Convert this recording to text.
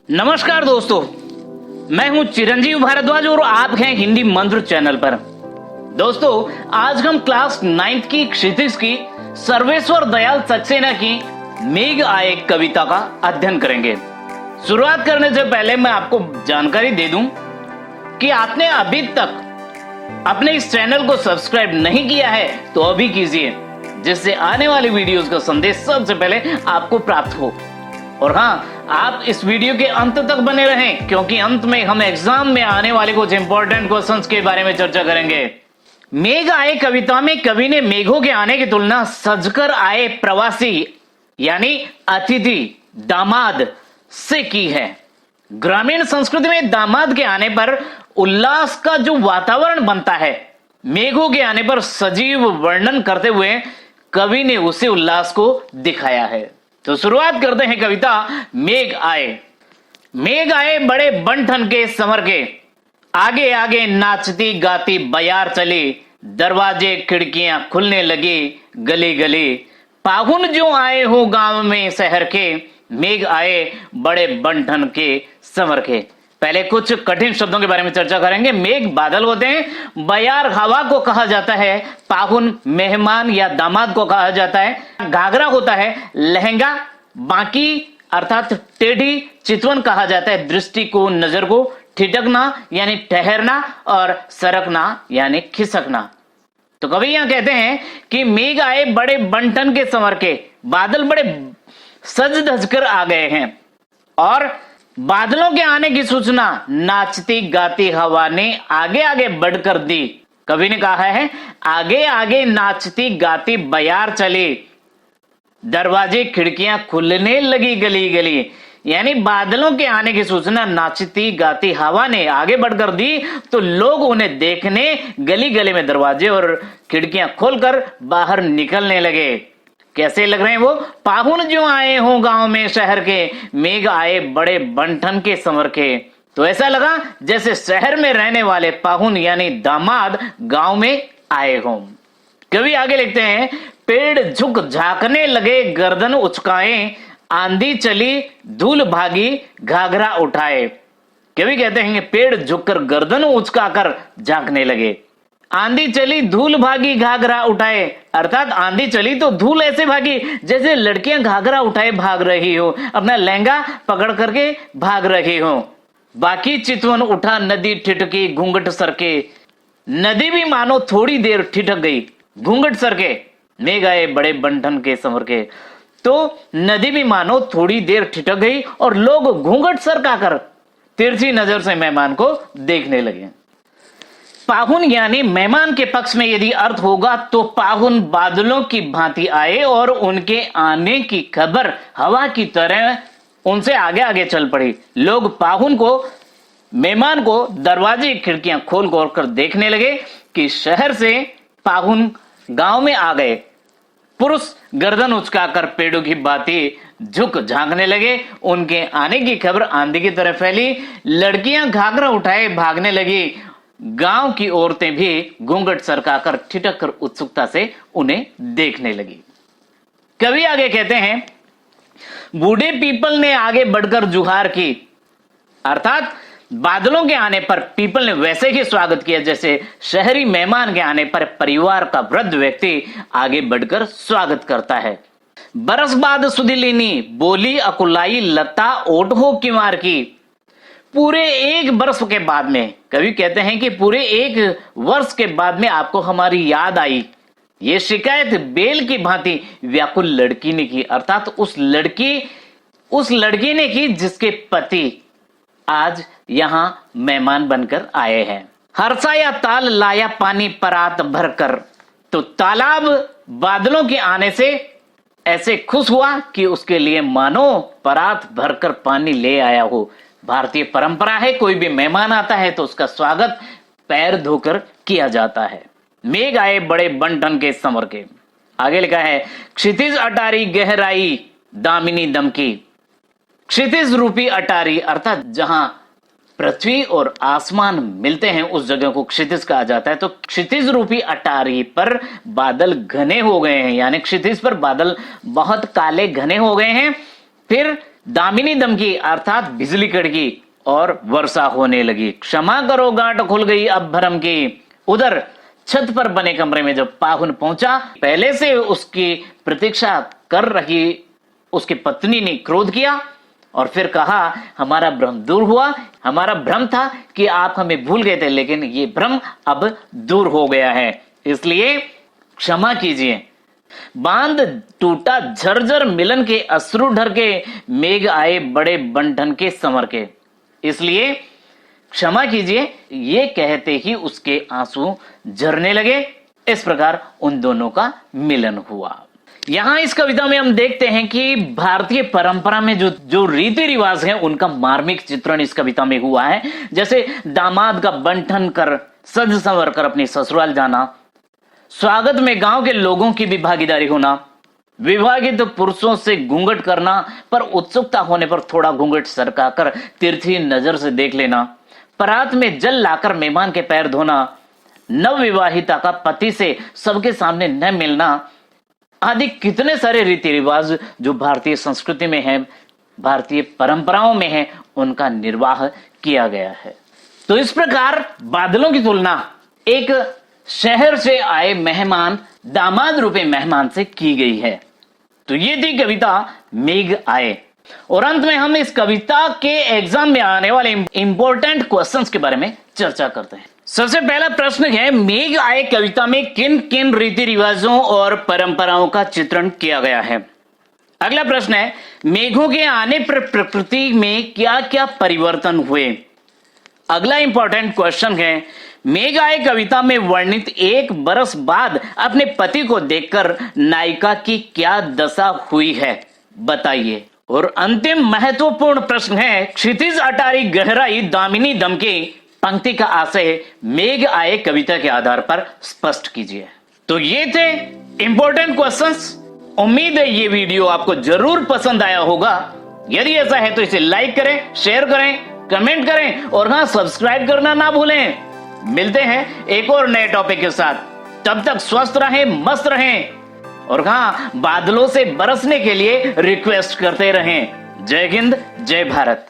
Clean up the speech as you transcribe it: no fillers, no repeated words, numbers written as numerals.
नमस्कार दोस्तों, मैं हूं चिरंजीव भारद्वाज और आप हैं हिंदी मंत्र चैनल पर। दोस्तों, आज हम क्लास 9th की क्षितिज की सर्वेश्वर दयाल सक्सेना की मेघ आए कविता का अध्ययन करेंगे। शुरुआत करने से पहले मैं आपको जानकारी दे दूं कि आपने अभी तक अपने इस चैनल को सब्सक्राइब नहीं किया है तो अभी कीजिए, जिससे आने वाली वीडियोस का संदेश सबसे पहले आपको प्राप्त हो। और हाँ, आप इस वीडियो के अंत तक बने रहें, क्योंकि अंत में हम एग्जाम में आने वाले कुछ इंपॉर्टेंट क्वेश्चंस के बारे में चर्चा करेंगे। मेघ आए कविता में कवि ने मेघों के आने की तुलना सजकर आए प्रवासी यानी अतिथि दामाद से की है। ग्रामीण संस्कृति में दामाद के आने पर उल्लास का जो वातावरण बनता है, मेघों के आने पर सजीव वर्णन करते हुए कवि ने उसी उल्लास को दिखाया है। तो शुरुआत करते हैं कविता मेघ आए। मेघ आए बड़े बंठन के संवर के, आगे आगे नाचती गाती बयार चली, दरवाजे खिड़कियां खुलने लगी गली गली, पाहुन जो आए हो गांव में शहर के, मेघ आए बड़े बंठन के संवर के। पहले कुछ कठिन शब्दों के बारे में चर्चा करेंगे। मेघ बादल होते हैं, बयार हवा को कहा जाता है, पाहुन मेहमान या दामाद को कहा जाता है, घाघरा होता है लहंगा, बाकी अर्थात टेढ़ी चितवन कहा जाता है दृष्टि को, नजर को, ठिठकना यानी ठहरना और सरकना यानी खिसकना। तो कवि यहां कहते हैं कि मेघ आए बड़े बंठन के संवर के, बादल बड़े सज धज कर आ गए हैं और बादलों के आने की सूचना नाचती गाती हवा ने आगे आगे बढ़कर दी। कवि ने कहा है आगे आगे नाचती गाती बयार चली, दरवाजे खिड़कियां खुलने लगी गली गली, यानी बादलों के आने की सूचना नाचती गाती हवा ने आगे बढ़कर दी तो लोग उन्हें देखने गली गली में दरवाजे और खिड़कियां खोलकर बाहर निकलने लगे। कैसे लग रहे हैं वो? पाहुन जो आए हो गांव में शहर के, मेघ आए बड़े बंठन के संवर के। तो ऐसा लगा जैसे शहर में रहने वाले पाहुन यानी दामाद गांव में आए हों। कवि आगे लिखते हैं पेड़ झुक झांकने लगे गर्दन उचकाए, आंधी चली धूल भागी घाघरा उठाए। कवि कहते हैं पेड़ झुककर गर्दन उचकाकर झांकने लगे, आंधी चली धूल भागी घाघरा उठाए, अर्थात आंधी चली तो धूल ऐसे भागी जैसे लड़कियां घाघरा उठाए भाग रही हो, अपना लहंगा पकड़ करके भाग रही हो। बाकी चितवन उठा नदी ठिठकी घूंघट सरके, नदी भी मानो थोड़ी देर ठिठक गई घूंघट सरके, मेघ आए बड़े बंठन के संवर के। तो नदी भी मानो थोड़ी देर ठिठक गई और लोग घूंघट सरकाकर तिरछी नजर से मेहमान को देखने लगे। पाहुन यानी मेहमान के पक्ष में यदि अर्थ होगा तो पाहुन बादलों की भांति आए और उनके आने की खबर हवा की तरह उनसे आगे आगे चल पड़ी। लोग पाहुन को, मेहमान को दरवाजे खिड़कियां खोल खोल कर देखने लगे कि शहर से पाहुन गांव में आ गए। पुरुष गर्दन उचकाकर पेड़ों की भांति झुक झांकने लगे, उनके आने की खबर आंधी की तरह फैली, लड़कियां घाघरा उठाए भागने लगी, गांव की औरतें भी घूंघट सरकाकर ठिठक कर उत्सुकता से उन्हें देखने लगी। कवि आगे कहते हैं बूढ़े पीपल ने आगे बढ़कर जुहार की, अर्थात बादलों के आने पर पीपल ने वैसे ही स्वागत किया जैसे शहरी मेहमान के आने पर परिवार का वृद्ध व्यक्ति आगे बढ़कर स्वागत करता है। बरस बाद सुधिलिनी बोली अकुलाई लता ओठो की मार की, पूरे एक वर्ष के बाद में, कवि कहते हैं कि पूरे एक वर्ष के बाद में आपको हमारी याद आई। ये शिकायत बेल की भांति व्याकुल लड़की ने की, अर्थात उस लड़की ने की जिसके पति आज यहां मेहमान बनकर आए हैं। हर्षाया ताल लाया पानी परात भरकर, तो तालाब बादलों के आने से ऐसे खुश हुआ कि उसके लिए मानो परात भरकर पानी ले आया हो। भारतीय परंपरा है, कोई भी मेहमान आता है तो उसका स्वागत पैर धोकर किया जाता है। मेघ आए बड़े बंठन के संवर के। आगे लिखा है क्षितिज अटारी गहराई दामिनी दमकी। क्षितिज रूपी अटारी अर्थात जहां पृथ्वी और आसमान मिलते हैं उस जगह को क्षितिज कहा जाता है। तो क्षितिज रूपी अटारी पर बादल घने हो गए हैं, यानी क्षितिज पर बादल बहुत काले घने हो गए हैं। फिर दामिनी दमकी अर्थात बिजली कड़की और वर्षा होने लगी। क्षमा करो गांठ खुल गई अब भरम की। उधर छत पर बने कमरे में जब पाहुन पहुंचा, पहले से उसकी प्रतीक्षा कर रही उसकी पत्नी ने क्रोध किया और फिर कहा, हमारा भ्रम दूर हुआ। हमारा भ्रम था कि आप हमें भूल गए थे, लेकिन ये भ्रम अब दूर हो गया है, इसलिए क्षमा कीजिए। बांध टूटा झरझर मिलन के अश्रु ढर के, मेघ आए बड़े बंधन के संवर के, इसलिए क्षमा कीजिए। ये कहते ही उसके आंसू झरने लगे। इस प्रकार उन दोनों का मिलन हुआ। यहां इस कविता में हम देखते हैं कि भारतीय परंपरा में जो रीति रिवाज है उनका मार्मिक चित्रण इस कविता में हुआ है। जैसे दामाद का बंठन कर सज संवर कर अपनी ससुराल जाना, स्वागत में गांव के लोगों की भी भागीदारी होना, विवाहित पुरुषों से घूंघट करना पर उत्सुकता होने पर थोड़ा घूंघट सरकाकर तिरछी नजर से देख लेना, परात में जल लाकर मेहमान के पैर धोना, नवविवाहिता का पति से सबके सामने न मिलना आदि कितने सारे रीति रिवाज जो भारतीय संस्कृति में है, भारतीय परंपराओं में है, उनका निर्वाह किया गया है। तो इस प्रकार बादलों की तुलना एक शहर से आए मेहमान, दामाद रूपे मेहमान से की गई है। तो ये थी कविता मेघ आए। और अंत में हम इस कविता के एग्जाम में आने वाले इंपॉर्टेंट क्वेश्चंस के बारे में चर्चा करते हैं। सबसे पहला प्रश्न है, मेघ आए कविता में किन किन रीति रिवाजों और परंपराओं का चित्रण किया गया है। अगला प्रश्न है, मेघों के आने पर प्रकृति में क्या क्या परिवर्तन हुए। अगला इंपॉर्टेंट क्वेश्चन है, मेघ आए कविता में वर्णित 1 बरस बाद अपने पति को देखकर नायिका की क्या दशा हुई है, बताइए। और अंतिम महत्वपूर्ण प्रश्न है, क्षितिज अटारी गहराई दामिनी दमके पंक्ति का आशय मेघ आए कविता के आधार पर स्पष्ट कीजिए। तो ये थे इंपॉर्टेंट क्वेश्चंस। उम्मीद है ये वीडियो आपको जरूर पसंद आया होगा। यदि ऐसा है तो इसे लाइक करें, शेयर करें, कमेंट करें और हाँ, सब्सक्राइब करना ना भूलें। मिलते हैं एक और नए टॉपिक के साथ। तब तक स्वस्थ रहें, मस्त रहें और हाँ, बादलों से बरसने के लिए रिक्वेस्ट करते रहें। जय हिंद, जय भारत।